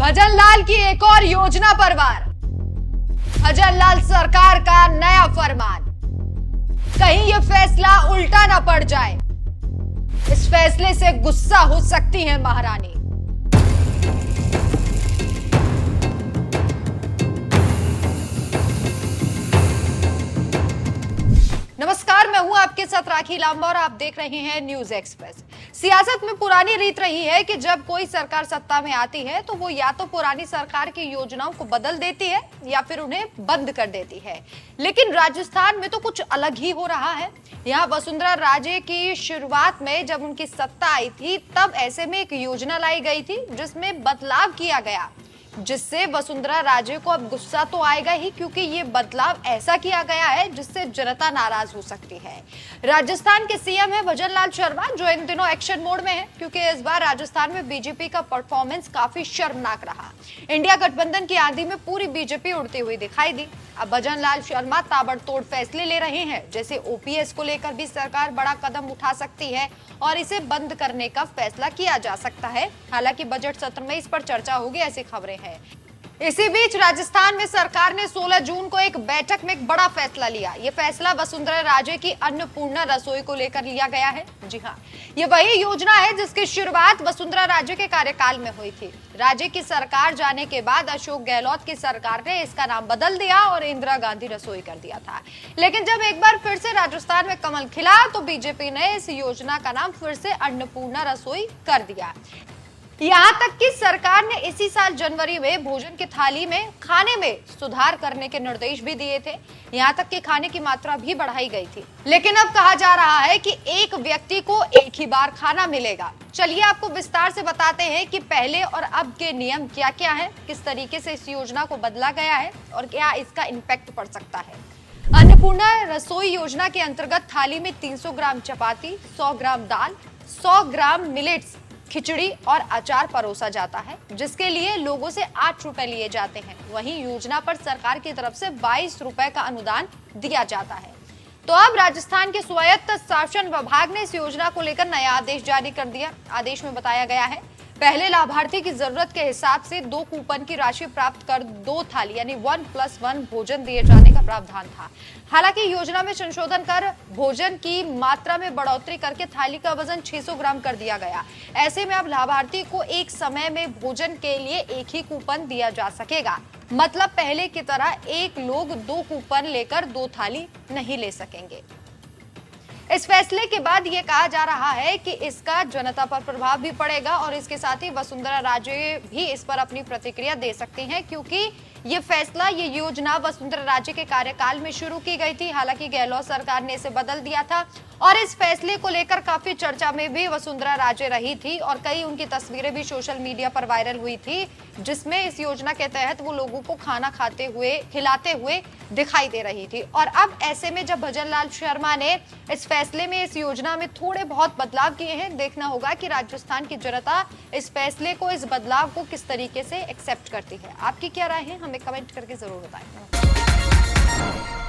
भजन लाल की एक और योजना पर वार। भजन लाल सरकार का नया फरमान। कहीं यह फैसला उल्टा ना पड़ जाए, इस फैसले से गुस्सा हो सकती है महारानी। नमस्कार, मैं हूं आपके साथ राखी लांबा और आप देख रहे हैं न्यूज एक्सप्रेस। सियासत में पुरानी रीत रही है कि जब कोई सरकार सत्ता में आती है तो वो या तो पुरानी सरकार की योजनाओं को बदल देती है या फिर उन्हें बंद कर देती है। लेकिन राजस्थान में तो कुछ अलग ही हो रहा है। यहाँ वसुंधरा राजे की शुरुआत में जब उनकी सत्ता आई थी तब ऐसे में एक योजना लाई गई थी जिसमें बदलाव किया गया, जिससे वसुंधरा राजे को अब गुस्सा तो आएगा ही, क्योंकि ये बदलाव ऐसा किया गया है जिससे जनता नाराज हो सकती है। राजस्थान के सीएम है भजन लाल शर्मा, जो इन दिनों एक्शन मोड में है क्योंकि इस बार राजस्थान में बीजेपी का परफॉर्मेंस काफी शर्मनाक रहा। इंडिया गठबंधन की आंधी में पूरी बीजेपी उड़ती हुई दिखाई दी। अब भजन लाल शर्मा ताबड़तोड़ फैसले ले रहे हैं, जैसे ओपीएस को लेकर भी सरकार बड़ा कदम उठा सकती है और इसे बंद करने का फैसला किया जा सकता है। हालांकि बजट सत्र में इस पर चर्चा होगी, ऐसी खबरें हैं। इसी बीच राजस्थान में सरकार ने 16 जून को एक बैठक में एक बड़ा फैसला लिया। ये फैसला वसुंधरा राजे की अन्नपूर्णा रसोई को लेकर लिया गया है। जी हाँ, ये वही योजना है जिसकी शुरुआत वसुंधरा राजे के कार्यकाल में हुई थी। राजे की सरकार जाने के बाद अशोक गहलोत की सरकार ने इसका नाम बदल दिया और इंदिरा गांधी रसोई कर दिया था। लेकिन जब एक बार फिर से राजस्थान में कमल खिला तो बीजेपी ने इस योजना का नाम फिर से अन्नपूर्णा रसोई कर दिया। यहाँ तक कि सरकार ने इसी साल जनवरी में भोजन की थाली में खाने में सुधार करने के निर्देश भी दिए थे। यहाँ तक कि खाने की मात्रा भी बढ़ाई गई थी। लेकिन अब कहा जा रहा है कि एक व्यक्ति को एक ही बार खाना मिलेगा। चलिए आपको विस्तार से बताते हैं कि पहले और अब के नियम क्या क्या है, किस तरीके से इस योजना को बदला गया है और क्या इसका इम्पैक्ट पड़ सकता है। अन्नपूर्णा रसोई योजना के अंतर्गत थाली में 300 ग्राम चपाती, 100 ग्राम दाल, 100 ग्राम मिलेट्स, खिचड़ी और अचार परोसा जाता है, जिसके लिए लोगों से 8 रुपए लिए जाते हैं। वहीं योजना पर सरकार की तरफ से 22 रुपए का अनुदान दिया जाता है। तो अब राजस्थान के स्वायत्त शासन विभाग ने इस योजना को लेकर नया आदेश जारी कर दिया। आदेश में बताया गया है, पहले लाभार्थी की जरूरत के हिसाब से 2 कूपन की राशि प्राप्त कर 2 थाली यानी 1+1 भोजन दिए जाने का प्रावधान था। हालांकि योजना में संशोधन कर भोजन की मात्रा में बढ़ोतरी करके थाली का वजन 600 ग्राम कर दिया गया। ऐसे में अब लाभार्थी को एक समय में भोजन के लिए एक ही कूपन दिया जा सकेगा। मतलब पहले की तरह एक लोग 2 कूपन लेकर 2 थाली नहीं ले सकेंगे। इस फैसले के बाद ये कहा जा रहा है कि इसका जनता पर प्रभाव भी पड़ेगा और इसके साथ ही वसुंधरा राजे भी इस पर अपनी प्रतिक्रिया दे सकती हैं, क्योंकि ये फैसला, ये योजना वसुंधरा राजे के कार्यकाल में शुरू की गई थी। हालांकि गहलोत सरकार ने इसे बदल दिया था और इस फैसले को लेकर काफी चर्चा में भी वसुंधरा राजे रही थी और कई उनकी तस्वीरें भी सोशल मीडिया पर वायरल हुई थी, जिसमें इस योजना के तहत वो लोगों को खाना खिलाते हुए दिखाई दे रही थी। और अब ऐसे में जब भजन लाल शर्मा ने इस फैसले में, इस योजना में थोड़े बहुत बदलाव किए हैं, देखना होगा कि राजस्थान की जनता इस फैसले को, इस बदलाव को किस तरीके से एक्सेप्ट करती है। आपकी क्या राय है, हमें कमेंट करके जरूर बताएं।